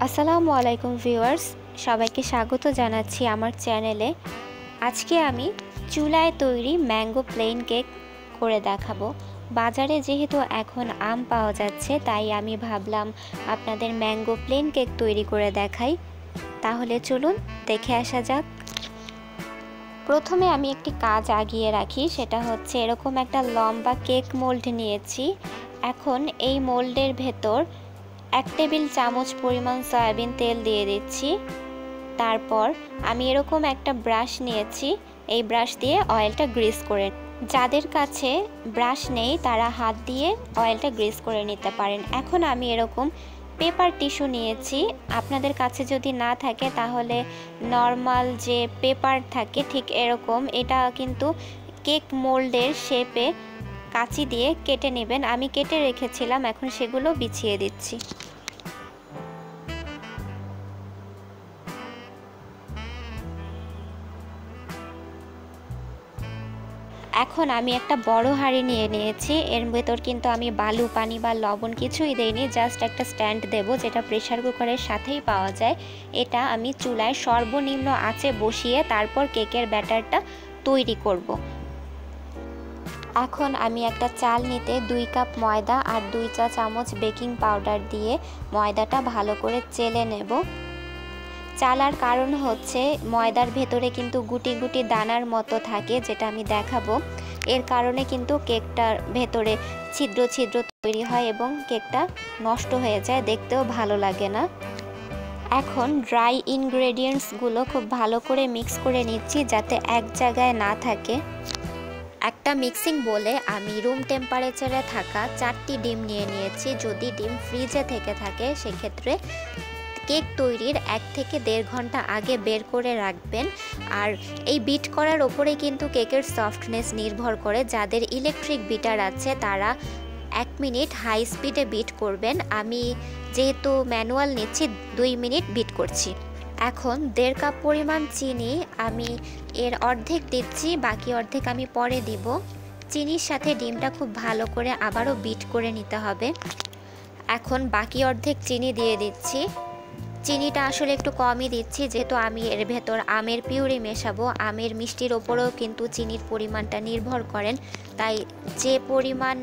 আসসালামু আলাইকুম ভিউয়ার্স, সবাইকে স্বাগত জানাচ্ছি আমার চ্যানেলে। আজকে আমি চুলায় তৈরি ম্যাঙ্গো প্লেন কেক করে দেখাবো। বাজারে যেহেতু এখন আম পাওয়া যাচ্ছে, তাই আমি ভাবলাম আপনাদের ম্যাঙ্গো প্লেন কেক তৈরি করে দেখাই। তাহলে চলুন দেখে আসা যাক। প্রথমে আমি একটি কাজ আগিয়ে রাখি, সেটা হচ্ছে এরকম একটা লম্বা কেক মোল্ড নিয়েছি। এখন এই মোল্ডের ভেতর 1 টেবিল চামচ পরিমাণ সয়াবিন তেল দিয়ে দিচ্ছি। তারপর আমি এরকম একটা ব্রাশ নিয়েছি, এই ব্রাশ দিয়ে অয়েলটা গ্রিস করে, যাদের কাছে ব্রাশ নেই তারা হাত দিয়ে অয়েলটা গ্রিস করে নিতে পারেন। এখন আমি এরকম পেপার টিস্যু নিয়েছি, আপনাদের কাছে যদি না থাকে তাহলে নর্মাল যে পেপার থাকে ঠিক এরকম, এটা কিন্তু কেক মোল্ডের শেপে কাঁচি দিয়ে কেটে নেবেন। আমি কেটে রেখেছিলাম, এখন সেগুলো বিছিয়ে দিচ্ছি। এখন আমি একটা বড় হাঁড়ি নিয়ে নিয়েছি, এর ভেতর কিন্তু আমি বালু, পানি বা লবণ কিছুই দেইনি, জাস্ট একটা স্ট্যান্ড দেব যেটা প্রেসার কুকারের সাথেই পাওয়া যায়। এটা আমি চুলায় সর্বনিম্ন আঁচে বসিয়ে তারপর কেকের ব্যাটারটা তৈরি করব। এখন আমি একটা চাল নিতে 2 কাপ ময়দা আর 2 চা চামচ বেকিং পাউডার দিয়ে ময়দাটা ভালো করে চেলে নেব। চালার কারণ হচ্ছে ময়দার ভেতরে কিন্তু গুটি গুটি দানার মতো থাকে, যেটা আমি দেখাবো। এর কারণে কিন্তু কেকটার ভেতরে ছিদ্র ছিদ্র তৈরি হয় এবং কেকটা নষ্ট হয়ে যায়, দেখতেও ভালো লাগে না। এখন ড্রাই ইনগ্রেডিয়েন্টসগুলো খুব ভালো করে মিক্স করে নিচ্ছি যাতে এক জায়গায় না থাকে। একটা মিক্সিং বলে আমি রুম টেম্পারেচারে থাকা 4টি ডিম নিয়ে নিয়েছি। যদি ডিম ফ্রিজে থেকে থাকে সেক্ষেত্রে কেক তৈরির 1 থেকে 1.5 ঘন্টা আগে বের করে রাখবেন। আর এই বিট করার ওপরে কিন্তু কেকের সফটনেস নির্ভর করে। যাদের ইলেকট্রিক বিটার আছে তারা 1 মিনিট হাই স্পিডে বিট করবেন। আমি যেহেতু ম্যানুয়াল নিচ্ছি 2 মিনিট বিট করছি। এখন 1.5 কাপ পরিমাণ চিনি আমি এর অর্ধেক দিচ্ছি, বাকি অর্ধেক আমি পরে দিব। চিনির সাথে ডিমটা খুব ভালো করে আবারও বিট করে নিতে হবে। এখন বাকি অর্ধেক চিনি দিয়ে দিচ্ছি। চিনিটা আসলে একটু কমই দিচ্ছি যেহেতু আমি এর ভেতর আমের পিউরি মেশাবো। আমের মিষ্টির ওপরেও কিন্তু চিনির পরিমাণটা নির্ভর করেন, তাই যে পরিমাণ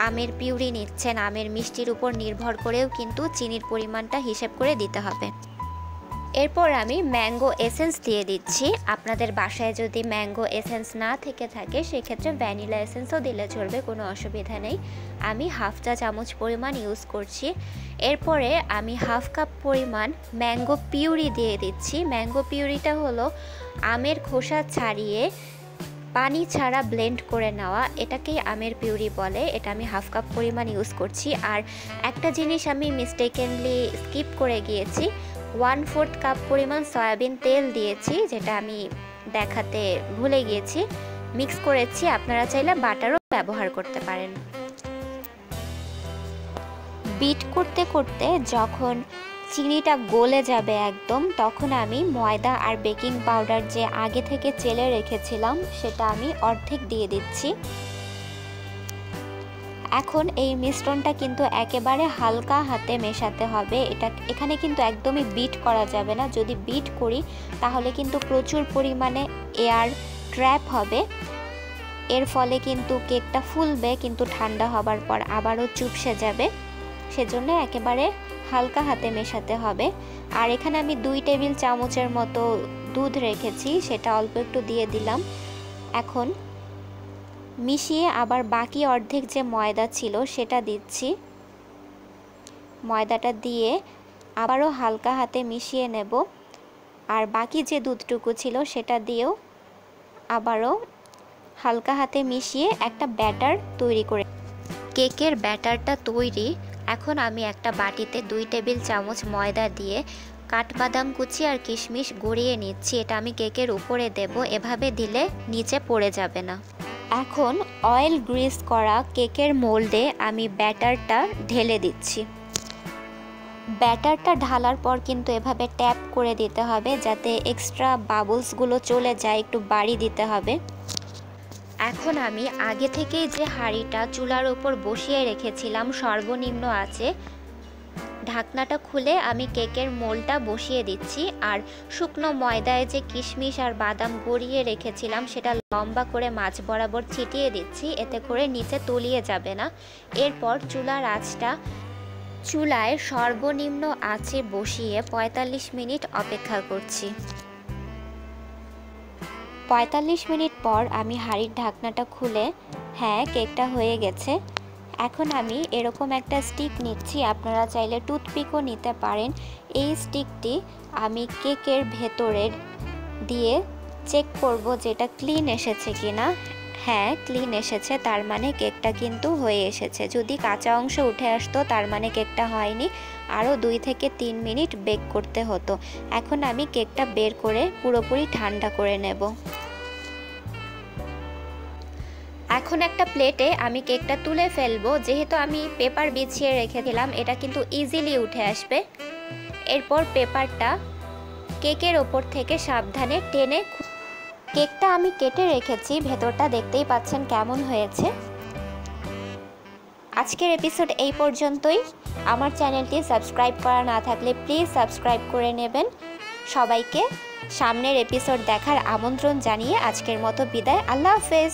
আমের পিউরি নিচ্ছেন আমের মিষ্টির উপর নির্ভর করেও কিন্তু চিনির পরিমাণটা হিসেব করে দিতে হবে। এরপর আমি ম্যাঙ্গো এসেন্স দিয়ে দিচ্ছি। আপনাদের বাসায় যদি ম্যাঙ্গো এসেন্স না থেকে থাকে সেক্ষেত্রে ভ্যানিলা এসেন্সও দিলে চলবে, কোনো অসুবিধা নেই। আমি 1/2 চা চামচ পরিমাণ ইউজ করছি। এরপরে আমি 1/2 কাপ পরিমাণ ম্যাঙ্গো পিউরি দিয়ে দিচ্ছি। ম্যাঙ্গো পিউরিটা হলো আমের খোসা ছাড়িয়ে পানি ছাড়া ব্লেন্ড করে নেওয়া, এটাকেই আমের পিউরি বলে। এটা আমি 1/2 কাপ পরিমাণ ইউজ করছি। আর একটা জিনিস আমি মিস্টেকেনলি স্কিপ করে গিয়েছি, 1/4 কাপ পরিমাণ সয়াবিন তেল দিয়েছি, যেটা আমি দেখাতে ভুলে গিয়েছি। মিক্স করেছি, আপনারা চাইলে বাটারও ব্যবহার করতে পারেন। বিট করতে করতে যখন চিনিটা গলে যাবে একদম, তখন আমি ময়দা আর বেকিং পাউডার যে আগে থেকে চেলে রেখেছিলাম সেটা আমি অর্ধেক দিয়ে দিচ্ছি। এখন এই মিশ্রণটা কিন্তু একেবারে হালকা হাতে মেশাতে হবে। এখানে কিন্তু একদমই বিট করা যাবে না। যদি বিট করি তাহলে কিন্তু প্রচুর পরিমাণে এয়ার ট্র্যাপ হবে, এর ফলে কিন্তু কেকটা ফুলবে কিন্তু ঠান্ডা হবার পর আবারও চুপসে যাবে। সেজন্য একেবারে হালকা হাতে মেশাতে হবে। আর এখানে আমি 2 টেবিল চামচের মতো দুধ রেখেছি, সেটা অল্প একটু দিয়ে দিলাম। এখন মিশিয়ে আবার বাকি অর্ধেক যে ময়দা ছিল সেটা দিচ্ছি। ময়দাটা দিয়ে আবারও হালকা হাতে মিশিয়ে নেব। আর বাকি যে দুধটুকু ছিল সেটা দিয়েও আবারও হালকা হাতে মিশিয়ে একটা ব্যাটার তৈরি করে, কেকের ব্যাটারটা তৈরি। এখন আমি একটা বাটিতে 2 টেবিল চামচ ময়দা দিয়ে কাঠবাদাম কুচি আর কিশমিশ গড়িয়ে নিচ্ছি। এটা আমি কেকের উপরে দেব, এভাবে দিলে নিচে পড়ে যাবে না। এখন অয়েল গ্রিস করা কেকের মোল্ডে আমি ব্যাটারটা ঢেলে দিচ্ছি। ব্যাটারটা ঢালার পর কিন্তু এভাবে ট্যাপ করে দিতে হবে যাতে এক্সট্রা বাবলসগুলো চলে যায়, একটু বাড়ি দিতে হবে। এখন আমি আগে থেকেই যে হাঁড়িটা চুলার উপর বসিয়ে রেখেছিলাম সর্বনিম্ন আঁচে, ঢাকনাটা খুলে আমি কেকের মোলটা বসিয়ে দিচ্ছি। আর শুকনো ময়দায় যে কিশমিশ আর বাদাম গড়িয়ে রেখেছিলাম সেটা লম্বা করে মাঝ বরাবর ছিটিয়ে দিচ্ছি, এতে করে নিচে তলিয়ে যাবে না। এরপর চুলার আঁচটা চুলায় সর্বনিম্ন আঁচে বসিয়ে ৪৫ মিনিট অপেক্ষা করছি। ৪৫ মিনিট পর আমি হাঁড়ির ঢাকনাটা খুলে, হ্যাঁ, কেকটা হয়ে গেছে। এখন আমি এরকম একটা স্টিক নিচ্ছি, আপনারা চাইলে টুথপিকও নিতে পারেন। এই স্টিকটি আমি কেকের ভেতরে দিয়ে চেক করব যেটা ক্লিন এসেছে কিনা। হ্যাঁ, ক্লিন এসেছে, তার মানে কেকটা কিন্তু হয়ে এসেছে। যদি কাঁচা অংশ উঠে আসতো তার মানে কেকটা হয়নি, আরও 2 থেকে 3 মিনিট বেক করতে হতো। এখন আমি কেকটা বের করে পুরোপুরি ঠান্ডা করে নেব। এখন একটা প্লেটে আমি কেকটা তুলে ফেলবো। যেহেতু আমি পেপার বিছিয়ে রেখেছিলাম, এটা কিন্তু ইজিলি উঠে আসবে। এরপর পেপারটা কেকের ওপর থেকে সাবধানে টেনে, কেকটা আমি কেটে রেখেছি, ভেতরটা দেখতেই পাচ্ছেন কেমন হয়েছে। আজকের এপিসোড এই পর্যন্তই। আমার চ্যানেলটি সাবস্ক্রাইব করা না থাকলে প্লিজ সাবস্ক্রাইব করে নেবেন। সবাইকে সামনের এপিসোড দেখার আমন্ত্রণ জানিয়ে আজকের মতো বিদায়। আল্লাহ হাফেজ।